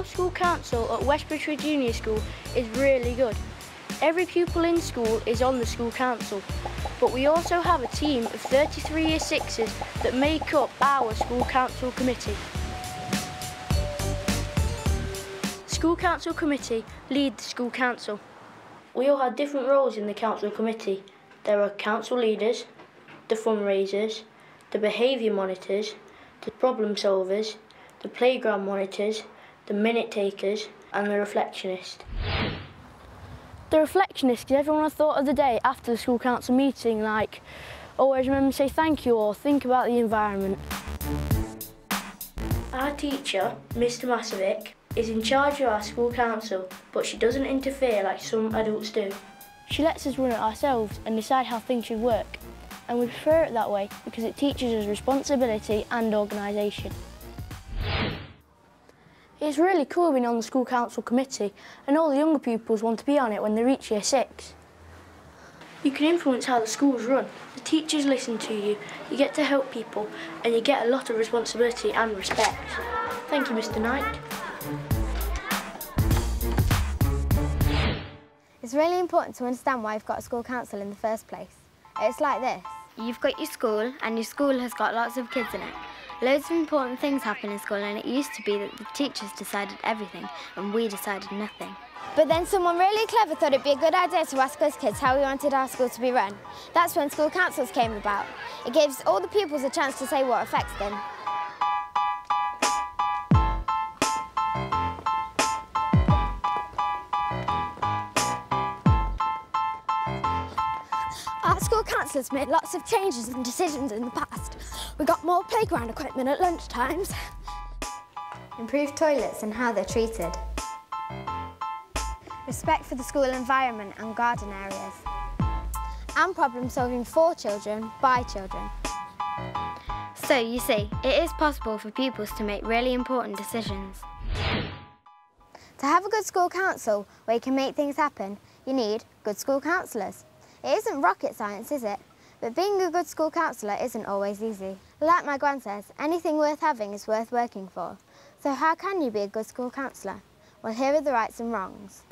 school council at Westbury Junior School is really good. Every pupil in school is on the school council, but we also have a team of 33 Year 6s that make up our school council committee. School council committee lead the school council. We all have different roles in the council committee. There are council leaders, the fundraisers, the behaviour monitors, the problem solvers, the playground monitors, the minute takers and the reflectionist. The reflectionist is everyone I thought of the day after the school council meeting, like always remember to say thank you or think about the environment. Our teacher, Mr Masovic, is in charge of our school council, but she doesn't interfere like some adults do. She lets us run it ourselves and decide how things should work, and we prefer it that way because it teaches us responsibility and organisation. It's really cool being on the school council committee, and all the younger pupils want to be on it when they reach Year 6. You can influence how the school's run, the teachers listen to you, you get to help people, and you get a lot of responsibility and respect. Thank you, Mr Knight. It's really important to understand why you've got a school council in the first place. It's like this. You've got your school, and your school has got lots of kids in it. Loads of important things happen in school, and it used to be that the teachers decided everything and we decided nothing. But then someone really clever thought it'd be a good idea to ask us kids how we wanted our school to be run. That's when school councils came about. It gives all the pupils a chance to say what affects them. Our school councillors made lots of changes and decisions in the past. We got more playground equipment at lunchtimes. Improved toilets and how they're treated. Respect for the school environment and garden areas. And problem solving for children, by children. So, you see, it is possible for pupils to make really important decisions. To have a good school council where you can make things happen, you need good school councillors. It isn't rocket science, is it? But being a good school counsellor isn't always easy. Like my gran says, anything worth having is worth working for. So how can you be a good school counsellor? Well, here are the rights and wrongs.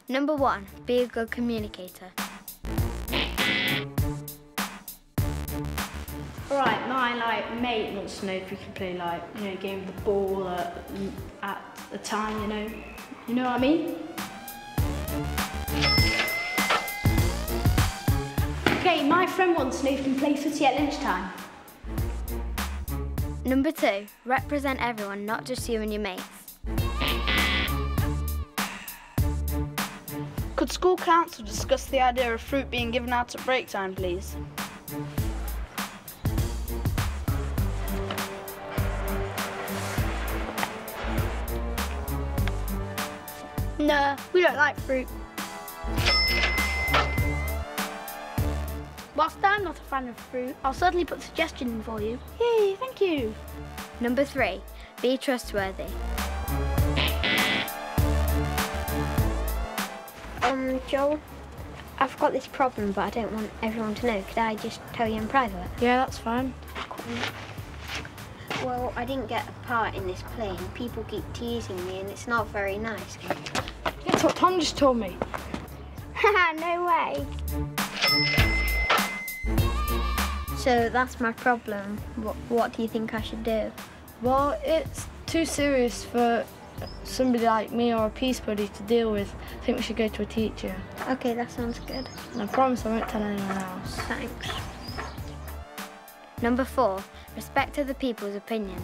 Number 1, be a good communicator. Right, my mate wants to know if we can play a game with the ball at a time, You know what I mean? Okay, my friend wants to know if we can play footy at lunchtime. Number 2, represent everyone, not just you and your mates. Could school council discuss the idea of fruit being given out at break time, please? No, we don't like fruit. Whilst I'm not a fan of fruit, I'll certainly put a suggestion in for you. Yay, thank you. Number 3, be trustworthy. Joel, I've got this problem, but I don't want everyone to know. Could I just tell you in private? Yeah, that's fine. Well, I didn't get a part in this play, and people keep teasing me, and it's not very nice. That's what Tom just told me. Haha, no way. So that's my problem. What do you think I should do? Well, it's too serious for somebody like me or a peace buddy to deal with. I think we should go to a teacher. Okay, that sounds good. And I promise I won't tell anyone else. Thanks. Number 4, respect other people's opinions.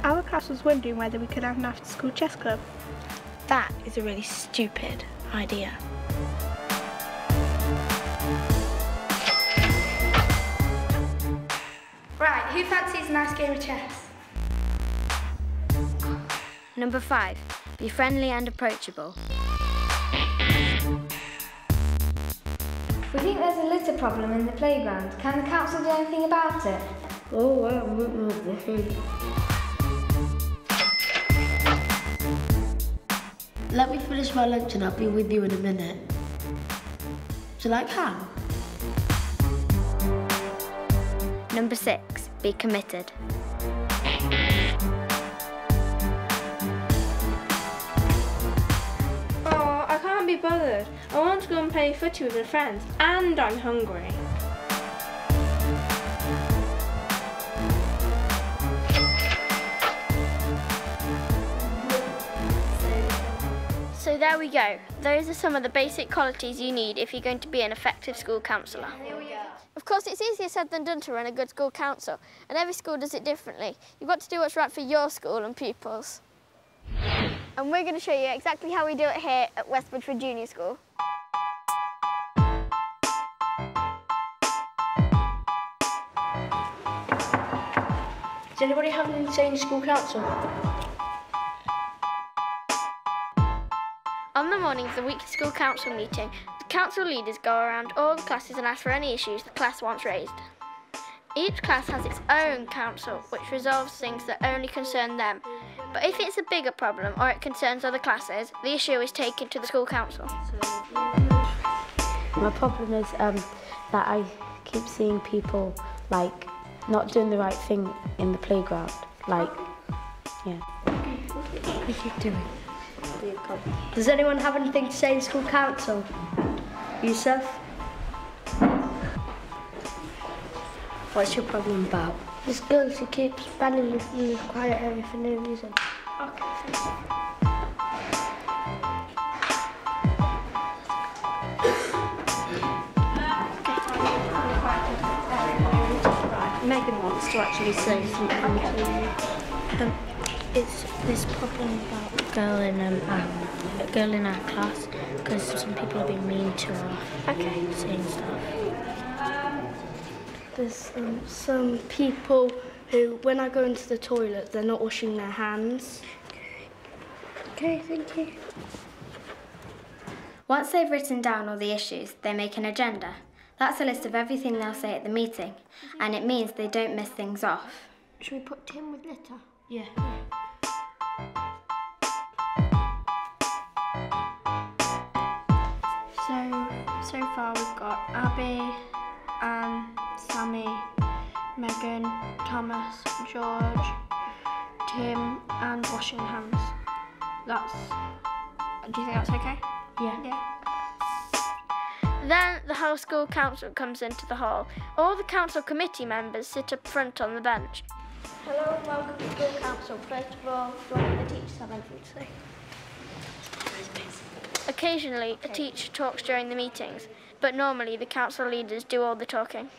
Our class was wondering whether we could have an after-school chess club. That is a really stupid idea. Right, who fancies a nice game of chess? Number 5, be friendly and approachable. We think there's a litter problem in the playground. Can the council do anything about it? Oh, well, Let me finish my lunch and I'll be with you in a minute. Do you like ham? Number 6, be committed. bothered. I want to go and play footy with my friends, and I'm hungry. So there we go. Those are some of the basic qualities you need if you're going to be an effective school counsellor. Of course, it's easier said than done to run a good school council, and every school does it differently. You've got to do what's right for your school and pupils. And we're going to show you exactly how we do it here at West Bridgford Junior School. Does anybody have anything to say in the school council? On the morning of the weekly school council meeting, the council leaders go around all the classes and ask for any issues the class wants raised. Each class has its own council, which resolves things that only concern them. But if it's a bigger problem or it concerns other classes, the issue is taken to the school council. My problem is that I keep seeing people like not doing the right thing in the playground. Like, yeah. What are you doing? Does anyone have anything to say in school council? Yusuf? What's your problem about? This girl, she keeps banning me from the quiet area for no reason. Okay, Megan wants to actually say something to you. It's this problem about a girl in our class, because some people have been mean to her. Okay. Saying stuff. There's some people who, when I go into the toilet, they're not washing their hands. Okay, thank you. Once they've written down all the issues, they make an agenda. That's a list of everything they'll say at the meeting, and it means they don't miss things off. Should we put Tim with litter? Yeah. So far we've got Abby, Anne, Sammy, Megan, Thomas, George, Tim, and washing hands. Do you think that's okay? Yeah. Then the whole school council comes into the hall. All the council committee members sit up front on the bench. Hello and welcome to school council. First of all, do any of the teachers have anything to say? Occasionally, a teacher talks during the meetings, but normally the council leaders do all the talking.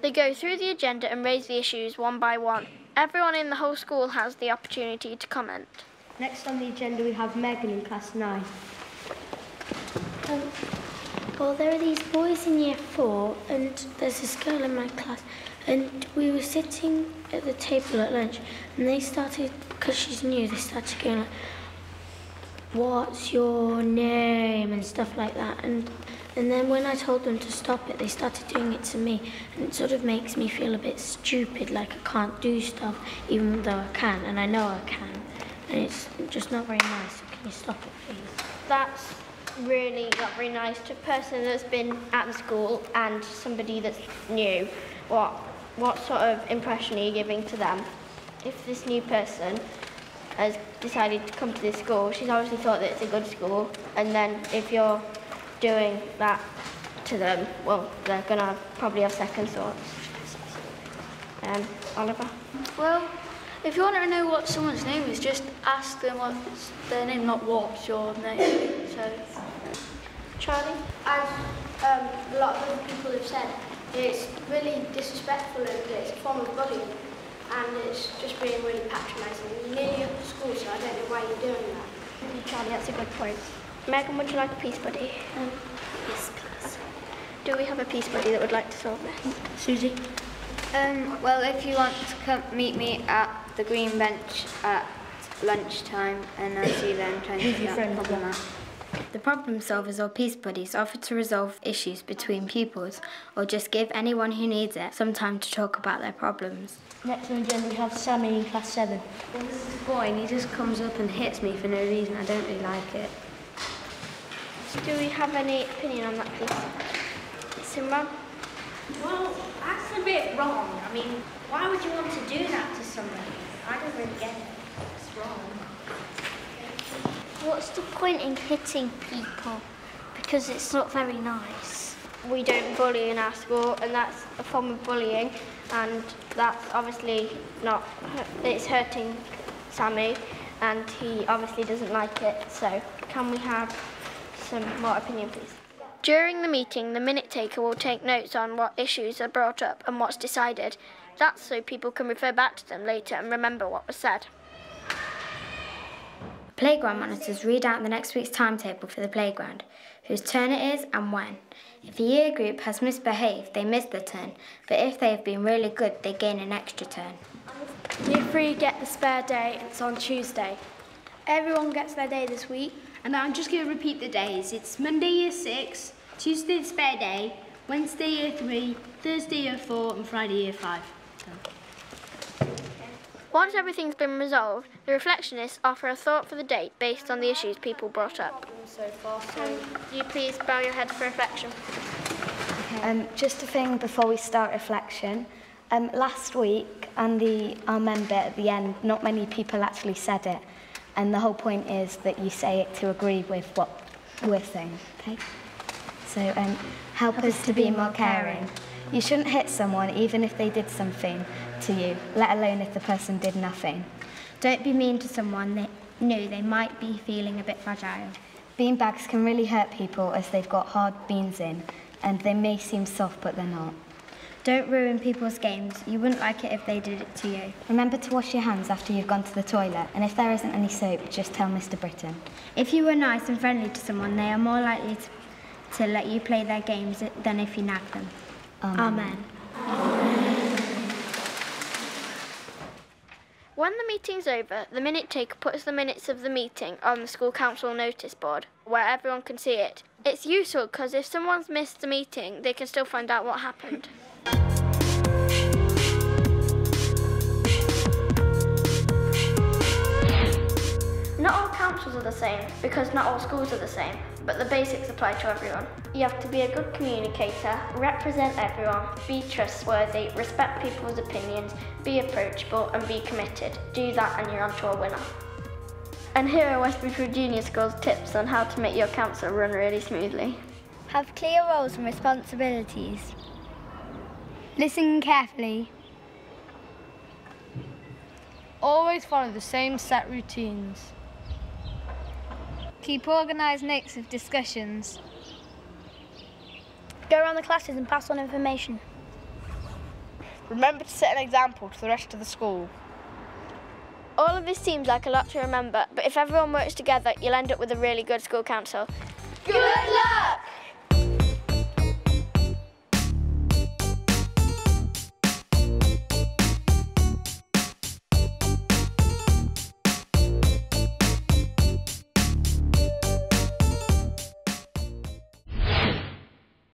They go through the agenda and raise the issues one by one. Everyone in the whole school has the opportunity to comment. Next on the agenda we have Megan in class 9. Well, there are these boys in year 4, and there's this girl in my class, and we were sitting at the table at lunch, and they started, because she's new, they started going like, "What's your name?" and stuff like that, and then when I told them to stop it, they started doing it to me, and it sort of makes me feel a bit stupid, like I can't do stuff, even though I can, and I know I can, and it's just not very nice. So can you stop it, please? That's really not very nice to a person that's been at the school and somebody that's new. What sort of impression are you giving to them? If this new person has decided to come to this school, she's obviously thought that it's a good school, and then if you're doing that to them, well, they're gonna probably have second thoughts. Oliver? Well, if you want to know what someone's name is, just ask them what's their name, not what's your name. So, Charlie? As a lot of other people have said, it's really disrespectful and it's a form of bullying, and it's just being really patronising. You're nearly up to school, so I don't know why you're doing that. Charlie, that's a good point. Megan, would you like a peace buddy? Yes, please. Do we have a peace buddy that would like to solve this? Susie? Well, if you want to come meet me at the green bench at lunchtime, and I'll see you then and try and figure out the problem out. The problem solvers or peace buddies offer to resolve issues between pupils, or just give anyone who needs it some time to talk about their problems. Next on the agenda we have Sammy in class 7. Well, this is a boy, and he just comes up and hits me for no reason. I don't really like it. Do we have any opinion on that, please? Simran? Well, that's a bit wrong. I mean, why would you want to do that to somebody? I don't really get it. It's wrong. What's the point in hitting people? because it's not very nice. We don't bully in our school, and that's a form of bullying, and that's obviously not, it's hurting Sammy, and he obviously doesn't like it. So can we have some more opinion, please? During the meeting, the minute taker will take notes on what issues are brought up and what's decided. That's so people can refer back to them later and remember what was said. Playground monitors read out the next week's timetable for the playground, whose turn it is and when. If a year group has misbehaved, they miss their turn, but if they have been really good, they gain an extra turn. Year 3 get the spare day, and it's on Tuesday. Everyone gets their day this week. And I'm just going to repeat the days. It's Monday year 6, Tuesday the spare day, Wednesday year 3, Thursday year 4 and Friday year 5. Once everything's been resolved, the reflectionists offer a thought for the day based on the issues people brought up. Can you please bow your head for reflection? Just a thing before we start reflection. Last week, on our member at the end, not many people actually said it. And the whole point is that you say it to agree with what we're saying, okay? So help us to be more caring. You shouldn't hit someone even if they did something to you, let alone if the person did nothing. Don't be mean to someone that knew they might be feeling a bit fragile. Beanbags can really hurt people as they've got hard beans in, and they may seem soft, but they're not. Don't ruin people's games. You wouldn't like it if they did it to you. Remember to wash your hands after you've gone to the toilet, and if there isn't any soap, just tell Mr. Britton. If you were nice and friendly to someone, they are more likely to let you play their games than if you nag them. Amen. When the meeting's over, the minute taker puts the minutes of the meeting on the school council notice board, where everyone can see it. It's useful because if someone's missed the meeting, they can still find out what happened. Not all councils are the same, because not all schools are the same, but the basics apply to everyone. You have to be a good communicator, represent everyone, be trustworthy, respect people's opinions, be approachable and be committed. Do that and you're on to a winner. And here are Westbury Junior School's tips on how to make your council run really smoothly. Have clear roles and responsibilities. Listen carefully. Always follow the same set routines. Keep organised notes of discussions. Go around the classes and pass on information. Remember to set an example to the rest of the school. All of this seems like a lot to remember, but if everyone works together, you'll end up with a really good school council. Good luck!